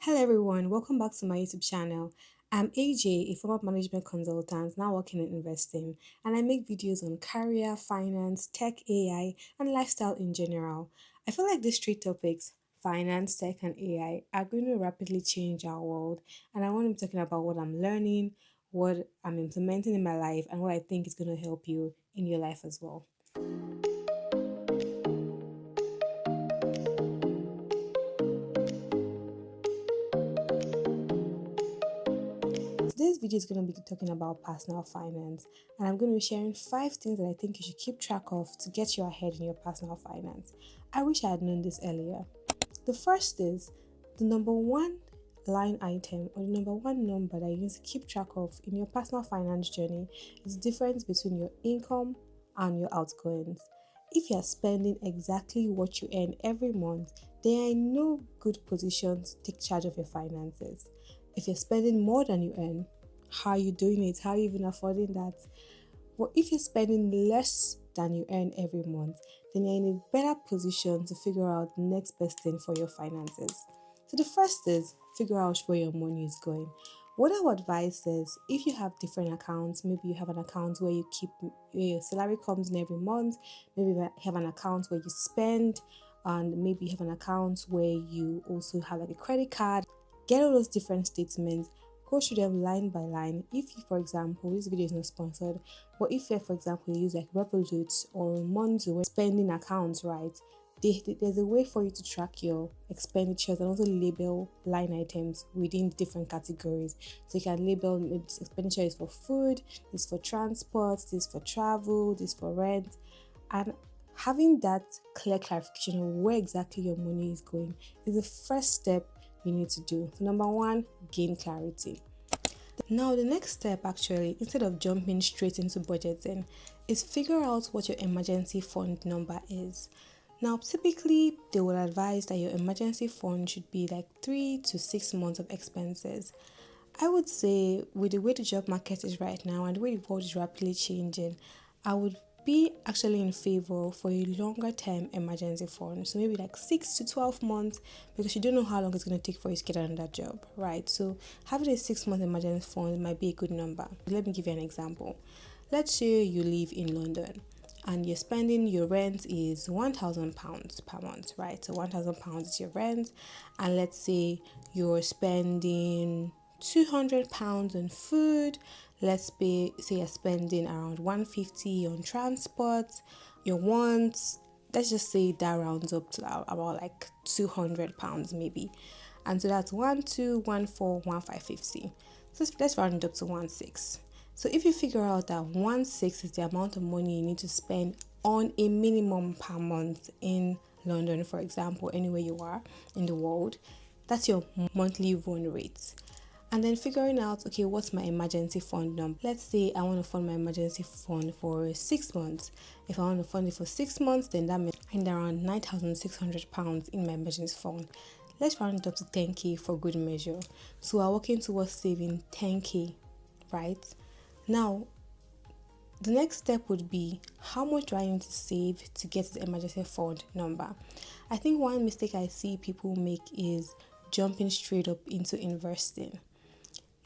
Hello everyone, welcome back to my YouTube channel. I'm AJ, a former management consultant now working in investing, and I make videos on career, finance, tech, AI, and lifestyle in general. I feel like these three topics, finance, tech, and AI, are going to rapidly change our world, and I want to be talking about what I'm learning, what I'm implementing in my life, and what I think is going to help you in your life as well. Today's video is going to be talking about personal finance, and I'm going to be sharing 5 things that I think you should keep track of to get you ahead in your personal finance. I wish I had known this earlier. The first is the number one line item or the number one number that you need to keep track of in your personal finance journey is the difference between your income and your outgoings. If you are spending exactly what you earn every month, then you're in no good position to take charge of your finances. If you're spending more than you earn, how are you doing it? How are you even affording that? But if you're spending less than you earn every month, then you're in a better position to figure out the next best thing for your finances. So the first is figure out where your money is going. What I would advise is if you have different accounts, maybe you have an account where you keep where your salary comes in every month, maybe you have an account where you spend, and maybe you have an account where you also have like a credit card. Get all those different statements, go through them line by line. If you, for example, this video is not sponsored, but if you, for example, you use like Revolut or Monzo spending accounts, right? There's a way for you to track your expenditures and also label line items within different categories. So you can label maybe this expenditure is for food, this for transport, this for travel, this for rent, and having that clear clarification of where exactly your money is going is the first step you need to do. So number one, gain clarity. Now, the next step actually, instead of jumping straight into budgeting, is figure out what your emergency fund number is. Now, typically, they will advise that your emergency fund should be like 3 to 6 months of expenses. I would say, with the way the job market is right now and the way the world is rapidly changing, I would be actually in favor for a longer term emergency fund. So maybe like 6 to 12 months because you don't know how long it's going to take for you to get another job, right? So having a 6 month emergency fund might be a good number. Let me give you an example. Let's say you live in London and you're spending your rent is £1,000 per month, right? So £1,000 is your rent, and let's say you're spending £200 on food. Say you're spending around 150 on transport. Your wants, let's just say that rounds up to about like £200 maybe. And so that's 1,214,1,550. So let's round it up to 1,600. So if you figure out that 1,600 is the amount of money you need to spend on a minimum per month in London, for example, anywhere you are in the world, that's your monthly run rate. And then figuring out, okay, what's my emergency fund number? Let's say I want to fund my emergency fund for 6 months. If I want to fund it for 6 months, then that means I need around £9,600 in my emergency fund. Let's round it up to 10k for good measure. So we're working towards saving 10k, right? Now, the next step would be how much do I need to save to get the emergency fund number? I think one mistake I see people make is jumping straight up into investing.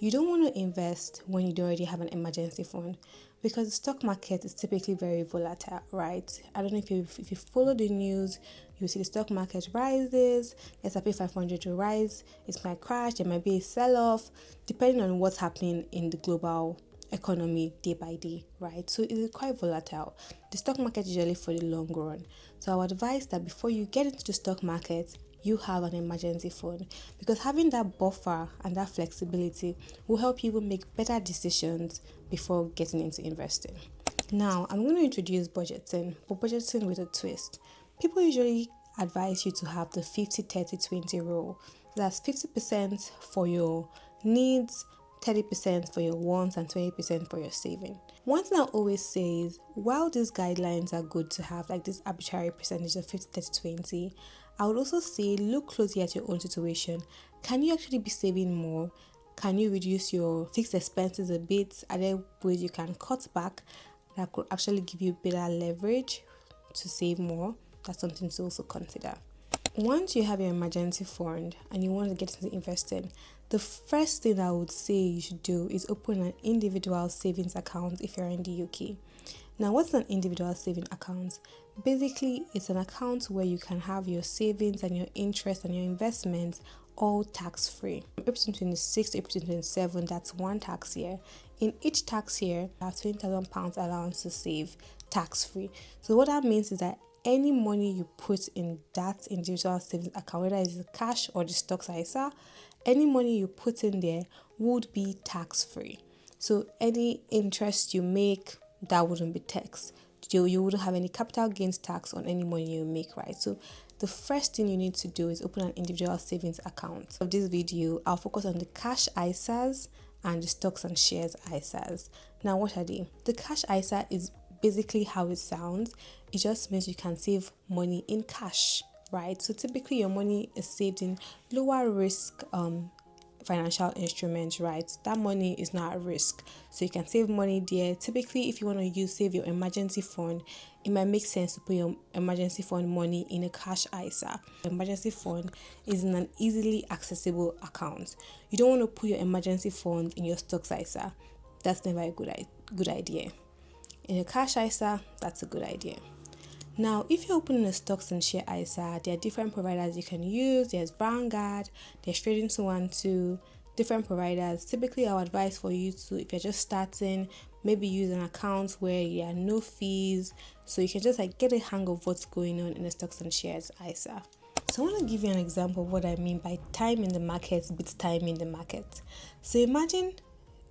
You don't want to invest when you already have an emergency fund because the stock market is typically very volatile, right? I don't know if you follow the news, you see the stock market rises, S&P 500 to rise, it might crash, there might be a sell-off, depending on what's happening in the global economy day by day, right? So it is quite volatile. The stock market is usually for the long run. So I would advise that before you get into the stock market, you have an emergency fund because having that buffer and that flexibility will help you make better decisions before getting into investing. Now, I'm going to introduce budgeting, but budgeting with a twist. People usually advise you to have the 50-30-20 rule. That's 50% for your needs, 30% for your wants, and 20% for your saving. One thing I always say is while these guidelines are good to have, like this arbitrary percentage of 50-30-20, I would also say look closely at your own situation. Can you actually be saving more? Can you reduce your fixed expenses a bit? Are there ways you can cut back that could actually give you better leverage to save more? That's something to also consider. Once you have your emergency fund and you want to get into investing, the first thing I would say you should do is open an individual savings account if you're in the UK. Now, what's an individual saving account? Basically, it's an account where you can have your savings and your interest and your investments all tax free. April 2026 to April 2027, that's one tax year. In each tax year, you have £20,000 allowance to save tax free. So, what that means is that any money you put in that individual savings account, whether it's cash or the stocks ISA, any money you put in there would be tax free. So, any interest you make, that wouldn't be taxed. You wouldn't have any capital gains tax on any money you make, right? So the first thing you need to do is open an individual savings account. For this video, I'll focus on the cash ISAs and the stocks and shares ISAs. Now, what are they? The cash ISA is basically how it sounds. It just means you can save money in cash, right? So typically your money is saved in lower risk financial instruments, right? That money is not at risk, so you can save money there. Typically, if you want to save your emergency fund, it might make sense to put your emergency fund money in a cash ISA. Emergency fund is in an easily accessible account. You don't want to put your emergency fund in your stocks ISA. That's never a good idea. In a cash ISA, that's a good idea. Now, if you're opening a stocks and share ISA, there are different providers you can use. There's Vanguard, there's Trading212, different providers. Typically, I would advise for you to, if you're just starting, maybe use an account where there are no fees, so you can just get a hang of what's going on in the stocks and shares ISA. So I want to give you an example of what I mean by time in the market beats time in the market. So imagine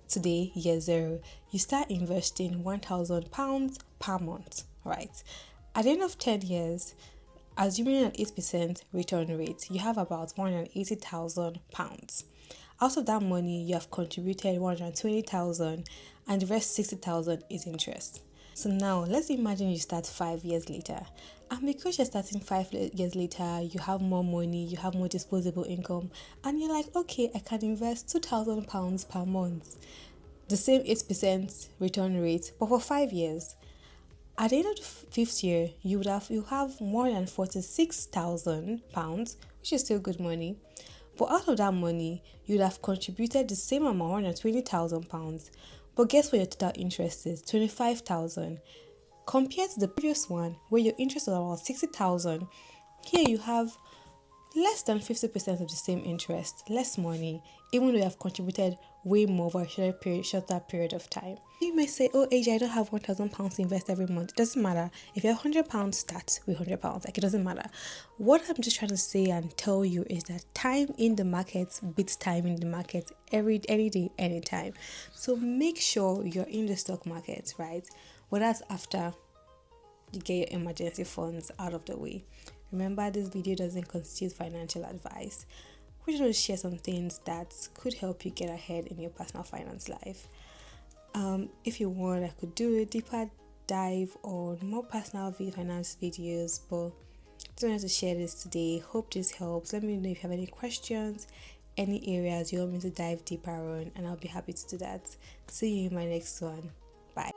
today, year zero, you start investing £1,000 per month, right? At the end of 10 years, assuming an 8% return rate, you have about £180,000. Out of that money, you have contributed £120,000 and the rest 60,000 is interest. So now, let's imagine you start 5 years later. And because you're starting 5 years later, you have more money, you have more disposable income, and you're like, okay, I can invest £2,000 per month. The same 8% return rate, but for 5 years. At the end of the 5th year, you have more than £46,000, which is still good money. But out of that money, you'd have contributed the same amount, £120,000. But guess what your total interest is? £25,000. Compared to the previous one, where your interest was about £60,000, here you have less than 50% of the same interest, less money, even though you have contributed way more over a shorter period of time. You may say, oh AJ, I don't have £1,000 to invest every month. It doesn't matter. If you have £100, start with £100. It doesn't matter. What I'm just trying to say and tell you is that time in the market beats time in the market any day, anytime. So make sure you're in the stock market, right? Well, that's after you get your emergency funds out of the way. Remember, this video doesn't constitute financial advice. We're going to share some things that could help you get ahead in your personal finance life. If you want, I could do a deeper dive on more personal finance videos, but just wanted to share this today. Hope this helps. Let me know if you have any questions, any areas you want me to dive deeper on, and I'll be happy to do that. See you in my next one. Bye.